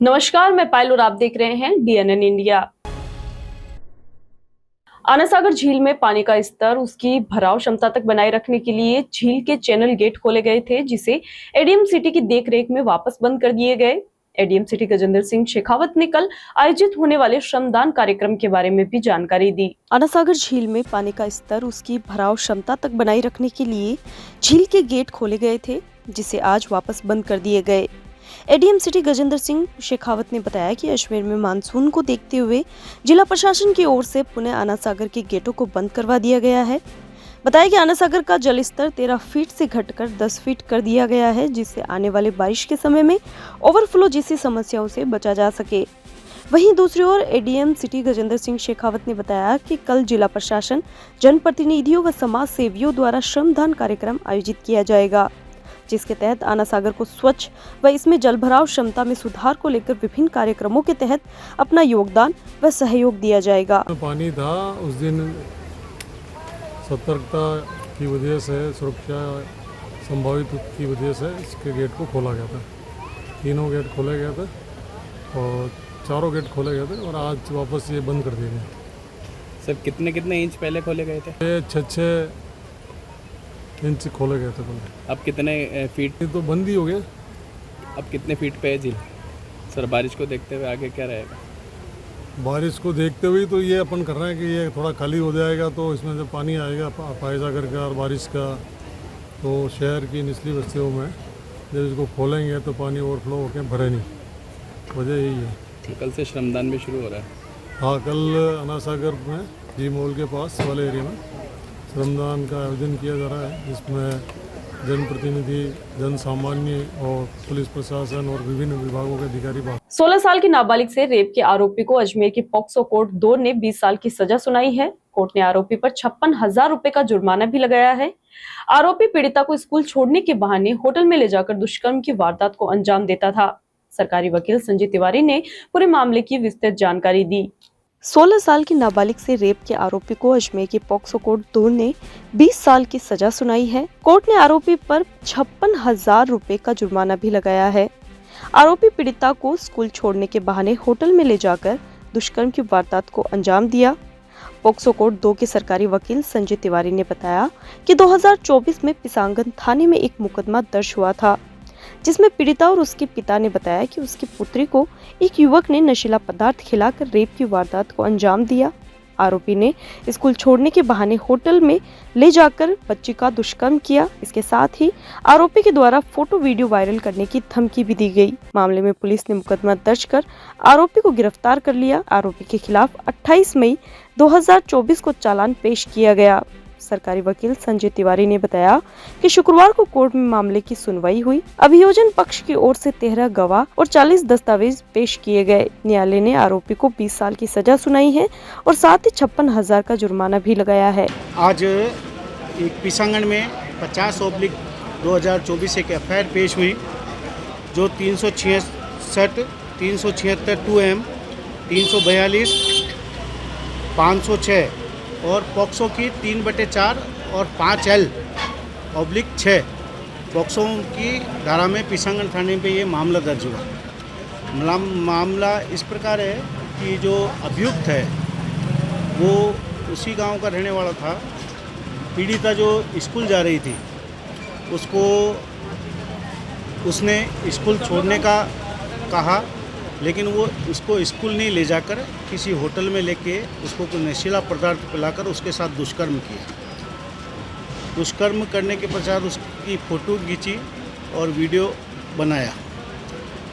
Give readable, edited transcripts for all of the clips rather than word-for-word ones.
नमस्कार, मैं पायल और आप देख रहे हैं डीएनएन इंडिया। आना सागर झील में पानी का स्तर उसकी भराव क्षमता तक बनाए रखने के लिए झील के चैनल गेट खोले गए थे, जिसे एडीएम सिटी की देखरेख में वापस बंद कर दिए गए। एडीएम सिटी गजेंद्र सिंह शेखावत ने कल आयोजित होने वाले श्रमदान कार्यक्रम के बारे में भी जानकारी दी। आना सागर झील में पानी का स्तर उसकी भराव क्षमता तक बनाए रखने के लिए झील के गेट खोले गए थे, जिसे आज वापस बंद कर दिए गए। एडीएम सिटी गजेंद्र सिंह शेखावत ने बताया कि अजमेर में मानसून को देखते हुए जिला प्रशासन की ओर से पुनः आना सागर के गेटों को बंद करवा दिया गया है। बताया कि आना सागर का जल स्तर 13 फीट से घटकर 10 फीट कर दिया गया है, जिससे आने वाले बारिश के समय में ओवरफ्लो जैसी समस्याओं से बचा जा सके। वहीं दूसरी ओर एडीएम सिटी गजेंद्र सिंह शेखावत ने बताया कि कल जिला प्रशासन, जनप्रतिनिधियों व समाज सेवियों द्वारा श्रमदान कार्यक्रम आयोजित किया जाएगा, जिसके तहत आना सागर को स्वच्छ व इसमें जलभराव क्षमता में सुधार को लेकर विभिन्न कार्यक्रमों के तहत अपना योगदान व सहयोग दिया जाएगा। पानी था उस दिन, सतर्कता की वजह से, सुरक्षा संभावित की वजह से इसके गेट को खोला गया था। तीनों गेट खोले गए थे और चारों गेट खोले गए थे और आज वापस ये बंद कर दिए गए। सर कितने इंच पहले खोले गए थे? ये 6 इंच खोले गए थे पहले। अब कितने फीट? ये तो बंद ही हो गया। अब कितने फीट पे है झील? सर बारिश को देखते हुए आगे क्या रहेगा? बारिश को देखते हुए तो ये अपन कर रहे हैं कि ये थोड़ा खाली हो जाएगा, तो इसमें जब पानी आएगा पायसागर का और बारिश का, तो शहर की निचली बस्तियों में जब इसको खोलेंगे तो पानी ओवरफ्लो होकर भरे नहीं। वजह यही है। कल से श्रमदान भी शुरू हो रहा है। हाँ, कल आना सागर में जी मॉल के पास वाले एरिया में श्रमदान का आयोजन किया जा रहा है, जिसमें जनप्रतिनिधि, जन सामान्य और पुलिस प्रशासन और विभिन्न विभागों के अधिकारी। 16 साल की नाबालिग से रेप के आरोपी को अजमेर की पॉक्सो कोर्ट 2 ने 20 साल की सजा सुनाई है। कोर्ट ने आरोपी पर 56,000 रुपए का जुर्माना भी लगाया है। आरोपी पीड़िता को स्कूल छोड़ने के बहाने होटल में ले जाकर दुष्कर्म की वारदात को अंजाम देता था। सरकारी वकील संजय तिवारी ने पूरे मामले की विस्तृत जानकारी दी। 16 साल की नाबालिग से रेप के आरोपी को अजमेर की पॉक्सो कोर्ट 2 ने 20 साल की सजा सुनाई है। कोर्ट ने आरोपी पर 56,000 रुपए का जुर्माना भी लगाया है। आरोपी पीड़िता को स्कूल छोड़ने के बहाने होटल में ले जाकर दुष्कर्म की वारदात को अंजाम दिया। पॉक्सो कोर्ट 2 के सरकारी वकील संजय तिवारी ने बताया कि 2024 में पिसांगन थाने में एक मुकदमा दर्ज हुआ था, जिसमें पीड़िता और उसके पिता ने बताया कि उसकी पुत्री को एक युवक ने नशीला पदार्थ खिलाकर रेप की वारदात को अंजाम दिया। आरोपी ने स्कूल छोड़ने के बहाने होटल में ले जाकर बच्ची का दुष्कर्म किया। इसके साथ ही आरोपी के द्वारा फोटो वीडियो वायरल करने की धमकी भी दी गई। मामले में पुलिस ने मुकदमा दर्ज कर आरोपी को गिरफ्तार कर लिया। आरोपी के खिलाफ 28 मई 2024 को चालान पेश किया गया। सरकारी वकील संजय तिवारी ने बताया कि शुक्रवार को कोर्ट में मामले की सुनवाई हुई। अभियोजन पक्ष की ओर से 13 गवाह और 40 दस्तावेज पेश किए गए। न्यायालय ने आरोपी को 20 साल की सजा सुनाई है और साथ ही 56,000 का जुर्माना भी लगाया है। आज एक पिसांगन में 50/2024 एक एफआईआर पेश हुई, जो 366, 376 2M, 342, 506 और पॉक्सो की 3/4 और 5L/6 पॉक्सो की धारा में पिसांगन थाने पे ये मामला दर्ज हुआ। मामला इस प्रकार है कि जो अभियुक्त है वो उसी गांव का रहने वाला था। पीड़िता जो स्कूल जा रही थी, उसने स्कूल छोड़ने का कहा, लेकिन वो उसको स्कूल नहीं ले जाकर किसी होटल में लेके उसको कोई नशीला पदार्थ पिलाकर उसके साथ दुष्कर्म किया। दुष्कर्म करने के पश्चात उसकी फ़ोटो खींची और वीडियो बनाया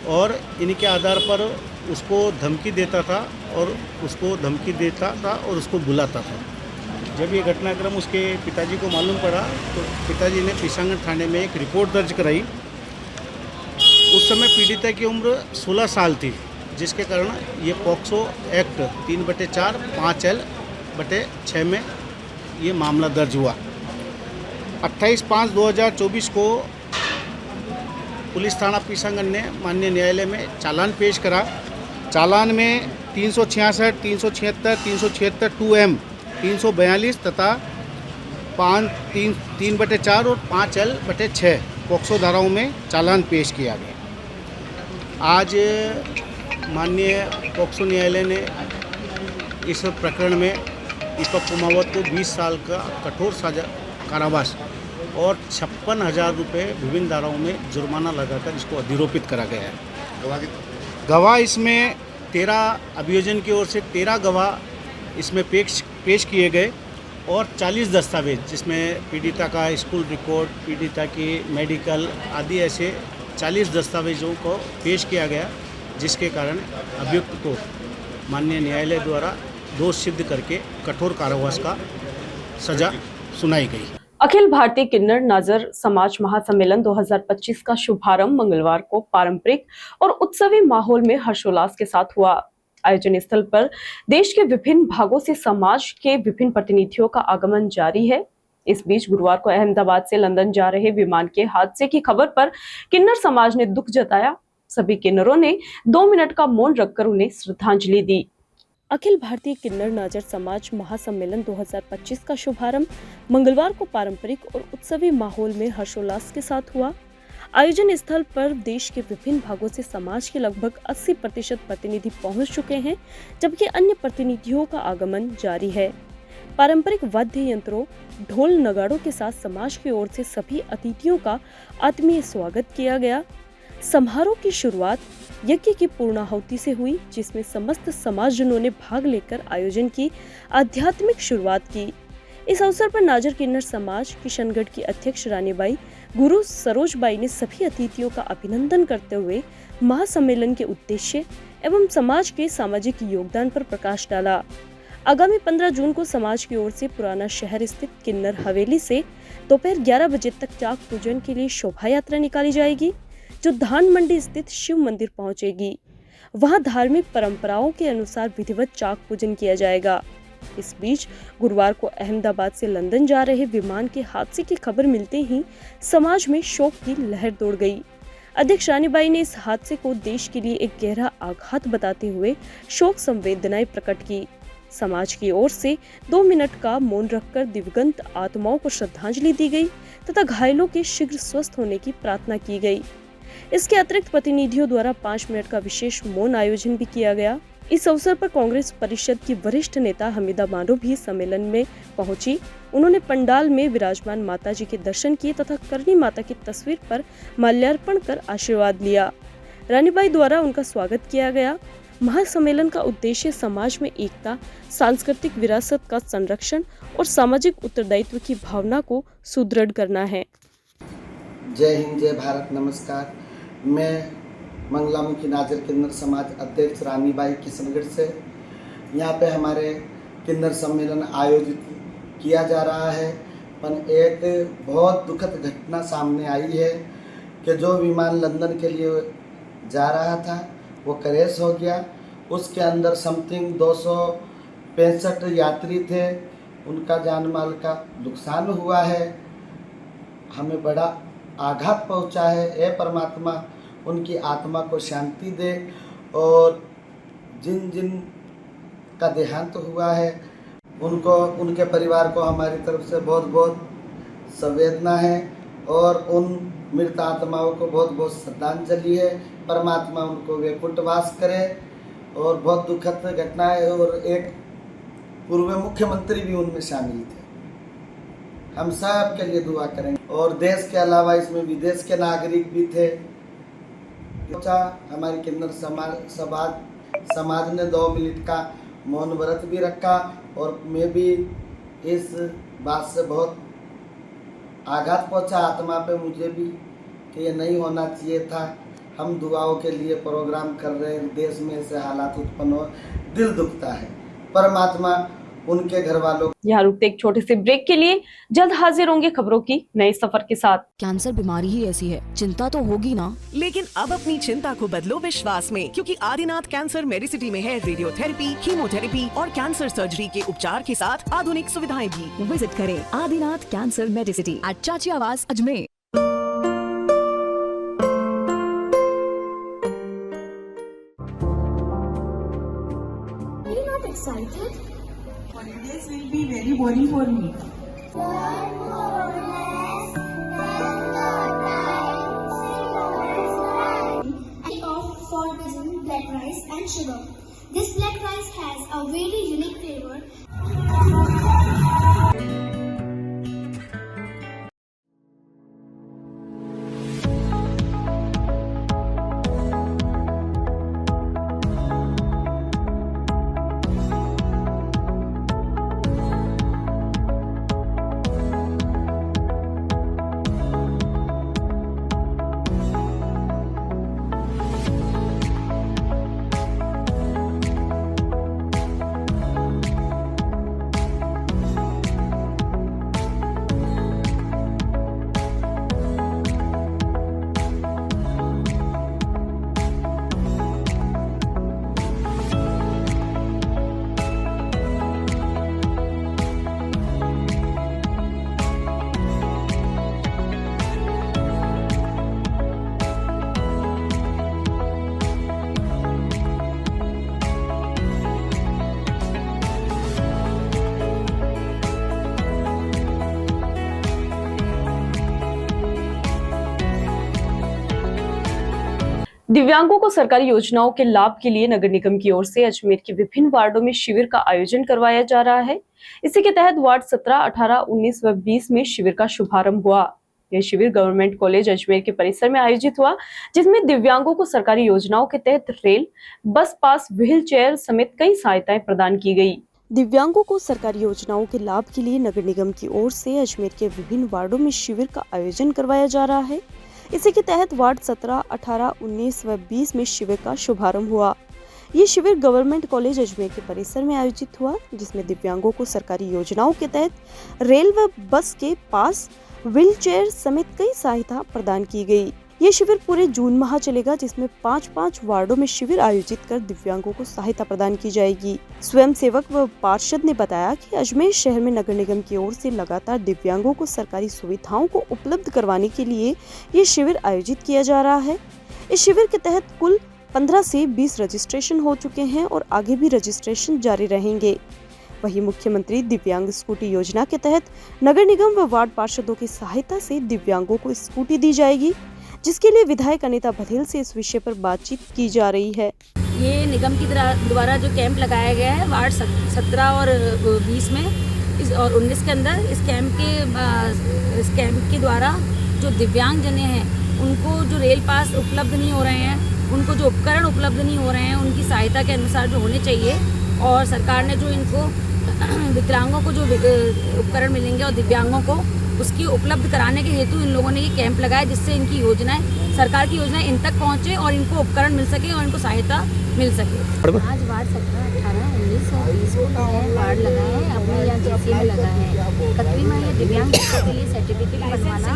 और इनके आधार पर उसको धमकी देता था और उसको बुलाता था। जब ये घटनाक्रम उसके पिताजी को मालूम पड़ा तो पिताजी ने पिसांगन थाने में एक रिपोर्ट दर्ज कराई। उस समय पीड़िता की उम्र 16 साल थी, जिसके कारण ये पॉक्सो एक्ट 3/4 5L/6 में ये मामला दर्ज हुआ। 28/5/2024 को पुलिस थाना पिसांगन ने माननीय न्यायालय में चालान पेश करा। चालान में 366, 376, 376 2M, 342 तथा 3/4 और 5L/6 पॉक्सो धाराओं में चालान पेश किया गया। आज माननीय पॉक्सो न्यायालय ने इस प्रकरण में दीपक कुमावत को 20 साल का कठोर सजा कारावास और 56,000 रुपये विभिन्न धाराओं में जुर्माना लगाकर इसको अधिरोपित करा गया है। गवाह इसमें 13 अभियोजन की ओर से 13 गवाह इसमें पेश किए गए और 40 दस्तावेज जिसमें पीड़िता का स्कूल रिकॉर्ड, पीड़िता की मेडिकल आदि ऐसे 40 दस्तावेजों को पेश किया गया, जिसके कारण अभियुक्त को माननीय न्यायालय द्वारा दोष सिद्ध करके कठोर कारावास का सजा सुनाई गई। अखिल भारतीय किन्नर नाजर समाज महासम्मेलन 2025 का शुभारंभ मंगलवार को पारंपरिक और उत्सवी माहौल में हर्षोल्लास के साथ हुआ। आयोजन स्थल पर देश के विभिन्न भागों से समाज के विभिन्न प्रतिनिधियों का आगमन जारी है। इस बीच गुरुवार को अहमदाबाद से लंदन जा रहे विमान के हादसे की खबर पर किन्नर समाज ने दुख जताया। सभी किन्नरों ने 2 मिनट का मौन रखकर उन्हें श्रद्धांजलि दी। अखिल भारतीय किन्नर नाजर समाज महासम्मेलन 2025 का शुभारंभ मंगलवार को पारंपरिक और उत्सवी माहौल में हर्षोल्लास के साथ हुआ। आयोजन स्थल पर देश के विभिन्न भागों से समाज के लगभग 80% प्रतिनिधि पहुंच चुके हैं, जबकि अन्य प्रतिनिधियों का आगमन जारी है। पारंपरिक वाद्य यंत्रों, ढोल नगाड़ों के साथ समाज की ओर से सभी अतिथियों का आत्मीय स्वागत किया गया। समारोह की शुरुआत यज्ञ की पूर्णाहुति से हुई, जिसमें समस्त समाजजनों ने भाग लेकर आयोजन की आध्यात्मिक शुरुआत की। इस अवसर पर नाजर किन्नर समाज किशनगढ़ की अध्यक्ष रानीबाई गुरु सरोजबाई ने सभी अतिथियों का अभिनंदन करते हुए महासम्मेलन के उद्देश्य एवं समाज के सामाजिक योगदान पर प्रकाश डाला। आगामी 15 जून को समाज की ओर से पुराना शहर स्थित किन्नर हवेली से दोपहर 11 बजे तक चाक पूजन के लिए शोभा यात्रा निकाली जाएगी, जो धान मंडी स्थित शिव मंदिर पहुंचेगी। वहां धार्मिक परंपराओं के अनुसार विधिवत चाक पूजन किया जाएगा। इस बीच गुरुवार को अहमदाबाद से लंदन जा रहे विमान के हादसे की खबर मिलते ही समाज में शोक की लहर दौड़ गई। अध्यक्ष रानीबाई ने इस हादसे को देश के लिए एक गहरा आघात बताते हुए शोक संवेदनाएं प्रकट की। समाज की ओर से 2 मिनट का मौन रखकर दिवंगत आत्माओं को श्रद्धांजलि दी गई तथा घायलों के शीघ्र स्वस्थ होने की प्रार्थना की गई। इसके अतिरिक्त प्रतिनिधियों द्वारा 5 मिनट का विशेष मौन आयोजन भी किया गया। इस अवसर पर कांग्रेस परिषद की वरिष्ठ नेता हमीदा बानो भी सम्मेलन में पहुंची। उन्होंने पंडाल में विराजमान माता जी के दर्शन किए तथा करनी माता की तस्वीर पर माल्यार्पण कर आशीर्वाद लिया। रानीबाई द्वारा उनका स्वागत किया गया। महासम्मेलन का उद्देश्य समाज में एकता, सांस्कृतिक विरासत का संरक्षण और सामाजिक उत्तरदायित्व की भावना को सुदृढ़ करना है। जय हिंद, जय भारत, नमस्कार। मैं मंगलामुखी नाजर किन्नर समाज अध्यक्ष रानीबाई किशनगढ़ से यहाँ पे हमारे किन्नर सम्मेलन आयोजित किया जा रहा है। पर एक बहुत दुखद घटना सामने आई है कि जो विमान लंदन के लिए जा रहा था वो क्रैश हो गया। उसके अंदर समथिंग 265 यात्री थे, उनका जान माल का नुकसान हुआ है। हमें बड़ा आघात पहुंचा है। हे परमात्मा उनकी आत्मा को शांति दे और जिन जिन का देहांत हुआ है उनको, उनके परिवार को हमारी तरफ से बहुत बहुत संवेदना है और उन मृत आत्माओं को बहुत बहुत श्रद्धांजलि है। परमात्मा उनको वैकुंठवास करे। और बहुत दुखद घटना है और एक पूर्व मुख्यमंत्री भी उनमें शामिल थे। हम सब के लिए दुआ करेंगे और देश के अलावा इसमें विदेश के नागरिक भी थे। हमारी किन्नर समाज ने 2 मिनट का मौन व्रत भी रखा और मैं भी इस बात से बहुत आघात पहुंचा आत्मा पे मुझे भी कि ये नहीं होना चाहिए था। हम दुआओं के लिए प्रोग्राम कर रहे हैं, देश में ऐसे हालात उत्पन्न हो, दिल दुखता है। परमात्मा उनके घर वालों। यहाँ रुकते एक छोटे से ब्रेक के लिए, जल्द हाजिर होंगे खबरों की नए सफर के साथ। कैंसर बीमारी ही ऐसी है, चिंता तो होगी ना। लेकिन अब अपनी चिंता को बदलो विश्वास में, क्योंकि आदिनाथ कैंसर मेडिसिटी में है रेडियोथेरेपी, कीमोथेरेपी और कैंसर सर्जरी के उपचार के साथ आधुनिक सुविधाएं भी। विजिट करें आदिनाथ कैंसर मेडिसिटी एट चाची आवास Ajmer. Excited? Holidays will be very boring for me. For cuisine, black rice, rice and sugar. This black rice has a very unique flavor. दिव्यांगों को सरकारी योजनाओं के लाभ के लिए नगर निगम की ओर से अजमेर के विभिन्न वार्डों में शिविर का आयोजन करवाया जा रहा है। इसी के तहत वार्ड 17, 18, 19 व 20 में शिविर का शुभारंभ हुआ। यह शिविर गवर्नमेंट कॉलेज अजमेर के परिसर में आयोजित हुआ, जिसमें दिव्यांगों को सरकारी योजनाओं के तहत रेल, बस पास, व्हील चेयर समेत कई सहायताएं प्रदान की गई। दिव्यांगों को सरकारी योजनाओं के लाभ के लिए नगर निगम की ओर से अजमेर के विभिन्न वार्डों में शिविर का आयोजन करवाया जा रहा है। इसी के तहत वार्ड 17, 18, 19 व 20 में शिविर का शुभारंभ हुआ। ये शिविर गवर्नमेंट कॉलेज अजमेर के परिसर में आयोजित हुआ, जिसमें दिव्यांगों को सरकारी योजनाओं के तहत रेल व बस के पास, व्हील चेयर समेत कई सहायता प्रदान की गई। ये शिविर पूरे जून माह चलेगा, जिसमें 5-5 वार्डों में शिविर आयोजित कर दिव्यांगों को सहायता प्रदान की जाएगी। स्वयं सेवक व पार्षद ने बताया कि अजमेर शहर में नगर निगम की ओर से लगातार दिव्यांगों को सरकारी सुविधाओं को उपलब्ध करवाने के लिए ये शिविर आयोजित किया जा रहा है। इस शिविर के तहत कुल 15 से 20 रजिस्ट्रेशन हो चुके हैं और आगे भी रजिस्ट्रेशन जारी रहेंगे। वहीं मुख्यमंत्री दिव्यांग स्कूटी योजना के तहत नगर निगम व वार्ड पार्षदों की सहायता से दिव्यांगों को स्कूटी दी जाएगी, जिसके लिए विधायक अनीता बघेल से इस विषय पर बातचीत की जा रही है। ये निगम की द्वारा जो कैंप लगाया गया है वार्ड 17 और 20 में और 19 के अंदर, इस कैंप के द्वारा जो दिव्यांग जने हैं उनको जो रेल पास उपलब्ध नहीं हो रहे हैं, उनको जो उपकरण उपलब्ध नहीं हो रहे हैं, उनकी सहायता के अनुसार जो होने चाहिए, और सरकार ने जो इनको विकलांगों को जो उपकरण मिलेंगे और दिव्यांगों को उसकी उपलब्ध कराने के हेतु इन लोगों ने ये कैंप लगाया, जिससे इनकी योजनाएं, सरकार की योजनाएं इन तक पहुंचे और इनको उपकरण मिल सके और इनको सहायता मिल सके। आज वार्ड 17, 18, 19 और 20 को वार्ड लगाए हैं, अपने यहाँ जेसी में लगा है। तकरीबन ये दिव्यांग बच्चों के लिए सर्टिफिकेट बनवाना,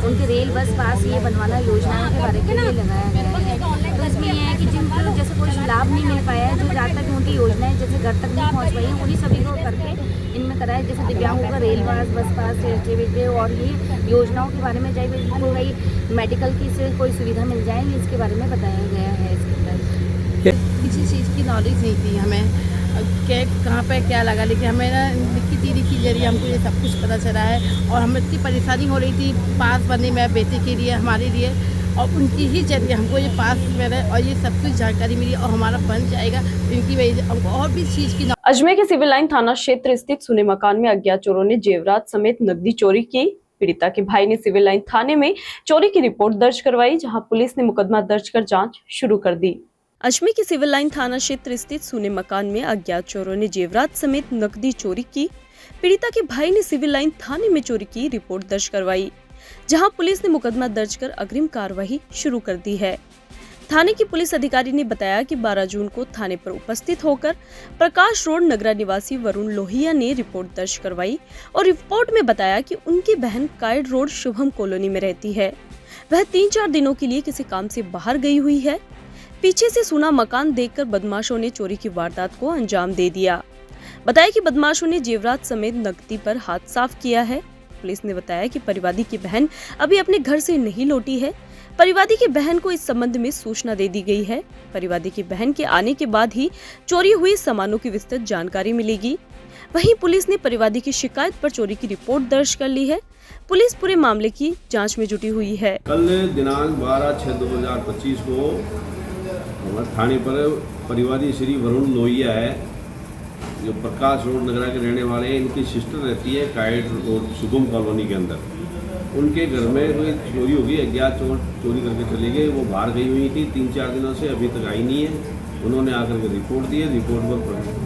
उनके रेल बस पास ये बनवाना योजनाओं के बारे में लगाया गया है। तो इसमें यह है कि जिनको जैसे कोई लाभ नहीं मिल पाया है, जो जहाँ तक उनकी योजनाएं जैसे घर तक नहीं पहुँच पाई है, उन्हीं सभी को करके इनमें कराया। जैसे दिव्यांगों का रेल पास, बस पास, सर्टिफिकेट और ये योजनाओं के बारे में चाहे कोई मेडिकल की से कोई सुविधा मिल जाएगी, इसके बारे में बताया गया है। इसके अंदर किसी चीज़ की नॉलेज नहीं थी हमें, कहाँ पे क्या लगा, लेकिन हमें ना लिखी तीरी के जरिए हमको ये सब कुछ पता चला है। और हमें इतनी परेशानी हो रही थी पास बनने में बेटे के लिए, हमारे लिए, और उनकी ही जरिए हमको ये पास मिला और ये सब कुछ जानकारी मिली और हमारा बन जाएगा। इनकी वजह से हमको और भी चीज़ की। अजमेर के सिविल लाइन थाना क्षेत्र स्थित सुने मकान में अज्ञात चोरों ने जेवरात समेत नकदी चोरी की। पीड़िता के भाई ने सिविल लाइन थाने में चोरी की रिपोर्ट दर्ज करवाई, जहां पुलिस ने मुकदमा दर्ज कर जांच शुरू कर दी। अजमेर के सिविल लाइन थाना क्षेत्र स्थित सुने मकान में अज्ञात चोरों ने जेवरात समेत नकदी चोरी की। पीड़िता के भाई ने सिविल लाइन थाने में चोरी की रिपोर्ट दर्ज करवाई, जहां पुलिस ने मुकदमा दर्ज कर अग्रिम कार्रवाई शुरू कर दी है। थाने की पुलिस अधिकारी ने बताया कि 12 जून को थाने पर उपस्थित होकर प्रकाश रोड नगरा निवासी वरुण लोहिया ने रिपोर्ट दर्ज करवाई और रिपोर्ट में बताया कि उनकी बहन कायड रोड शुभम कॉलोनी में रहती है। वह 3-4 दिनों के लिए किसी काम से बाहर गई हुई है। पीछे से सूना मकान देखकर बदमाशों ने चोरी की वारदात को अंजाम दे दिया। बताया कि बदमाशों ने जेवरात समेत नकदी पर हाथ साफ किया है। पुलिस ने बताया कि परिवादी की बहन अभी अपने घर से नहीं लौटी है। परिवादी की बहन को इस संबंध में सूचना दे दी गई है। परिवादी की बहन के आने के बाद ही चोरी हुई सामानों की विस्तृत जानकारी मिलेगी। वहीं पुलिस ने परिवादी की शिकायत पर चोरी की रिपोर्ट दर्ज कर ली है। पुलिस पूरे मामले की जांच में जुटी हुई है। कल दिनांक 12/6/2025 को हमारे थाने पर परिवादी श्री वरुण लोहिया है, जो प्रकाश रोड नगरा के रहने वाले हैं। इनकी सिस्टर रहती है काइट रोड शुभम कॉलोनी के अंदर। उनके घर में कोई चोरी हो गई, अज्ञात चोर चोरी करके चले गए। वो बाहर गई हुई थी 3-4 दिनों से, अभी तक आई नहीं है। उन्होंने आकर के रिपोर्ट दी है। रिपोर्ट पर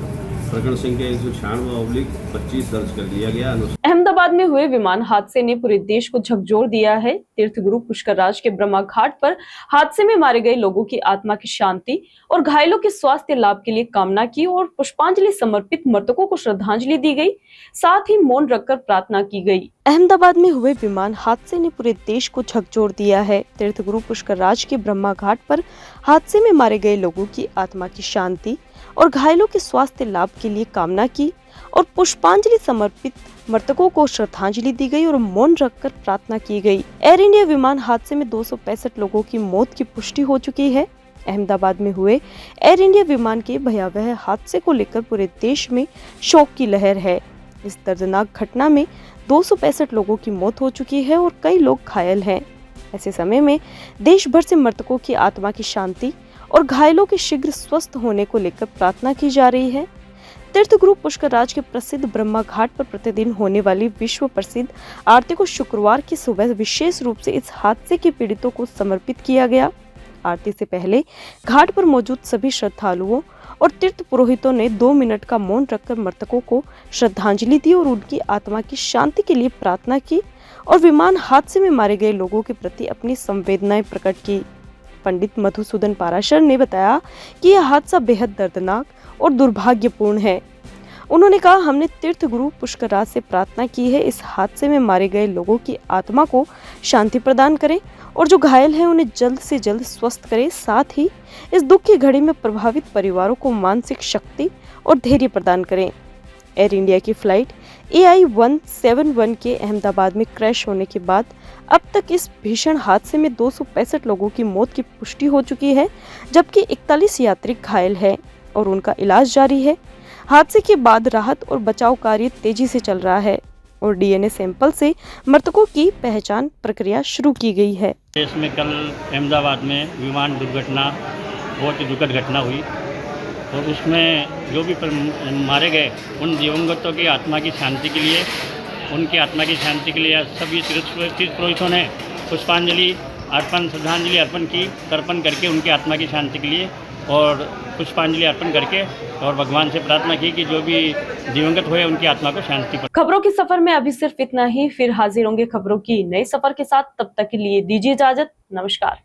प्रकरण संख्या 196/25 दर्ज कर दिया गया। अहमदाबाद में हुए विमान हादसे ने पूरे देश को झकझोर दिया है। तीर्थ गुरु पुष्कर राज के ब्रह्मा घाट पर हादसे में मारे गए लोगों की आत्मा की शांति और घायलों के स्वास्थ्य लाभ के लिए कामना की और पुष्पांजलि समर्पित मृतकों को श्रद्धांजलि दी गई, साथ ही मौन रखकर प्रार्थना की गई। अहमदाबाद में हुए विमान हादसे ने पूरे देश को झकझोर दिया है। तीर्थ गुरु पुष्कर राज के ब्रह्मा घाट पर हादसे में मारे गए लोगों की आत्मा की शांति और घायलों के स्वास्थ्य लाभ के लिए कामना की और पुष्पांजलि समर्पित मृतकों को श्रद्धांजलि दी गई और मौन रखकर प्रार्थना की गई। एयर इंडिया विमान हादसे में 265 लोगों की मौत की पुष्टि हो चुकी है। अहमदाबाद में हुए एयर इंडिया विमान के भयावह हादसे को लेकर पूरे देश में शोक की लहर है। इस दर्दनाक घटना में 265 लोगों की मौत हो चुकी है और कई लोग घायल हैं। ऐसे समय में देश भर से मृतकों की आत्मा की शांति और घायलों के शीघ्र स्वस्थ होने को लेकर प्रार्थना की जा रही है। तीर्थ गुरु पुष्कर राज के प्रसिद्ध ब्रह्मा घाट पर प्रतिदिन होने वाली विश्व प्रसिद्ध आरती को शुक्रवार की सुबह विशेष रूप से इस हादसे के पीड़ितों को समर्पित किया गया। आरती से पहले घाट पर मौजूद सभी श्रद्धालुओं और तीर्थ पुरोहितों ने 2 मिनट का मौन रखकर मृतकों को श्रद्धांजलि दी और उनकी आत्मा की शांति के लिए प्रार्थना की और विमान हादसे में मारे गए लोगों के प्रति अपनी संवेदनाएं प्रकट की। पंडित मधुसूदन पाराशर ने बताया कि यह हादसा बेहद दर्दनाक और दुर्भाग्यपूर्ण है। उन्होंने कहा, हमने तीर्थ गुरु पुष्कर राज से प्रार्थना की है इस हादसे में मारे गए लोगों की आत्मा को शांति प्रदान करें और जो घायल हैं उन्हें जल्द से जल्द स्वस्थ करें। साथ ही इस दुख की घड़ी में प्रभावित परिवारों को मानसिक शक्ति और धैर्य प्रदान करें। एयर इंडिया की फ्लाइट AI-171 के अहमदाबाद में क्रैश होने के बाद अब तक इस भीषण हादसे में 265 लोगों की मौत की पुष्टि हो चुकी है, जबकि 41 यात्री घायल हैं और उनका इलाज जारी है। हादसे के बाद राहत और बचाव कार्य तेजी से चल रहा है और DNA सैंपल से मृतकों की पहचान प्रक्रिया शुरू की गई है। देश में कल अहमदाबाद में विमान दुर्घटना बहुत ही दुखद घटना हुई और उसमें जो भी मारे गए उन दिवंगतों की आत्मा की शांति के लिए, उनकी आत्मा की शांति के लिए सभी तीर्थ पुरोहितों ने पुष्पांजलि अर्पण श्रद्धांजलि अर्पण करके उनकी आत्मा की शांति के लिए और पुष्पांजलि अर्पण करके और भगवान से प्रार्थना की कि जो भी दिवंगत हुए उनकी आत्मा को शांति। खबरों के सफर में अभी सिर्फ इतना ही, फिर हाजिर होंगे खबरों की नए सफर के साथ। तब तक के लिए दीजिए इजाजत। नमस्कार।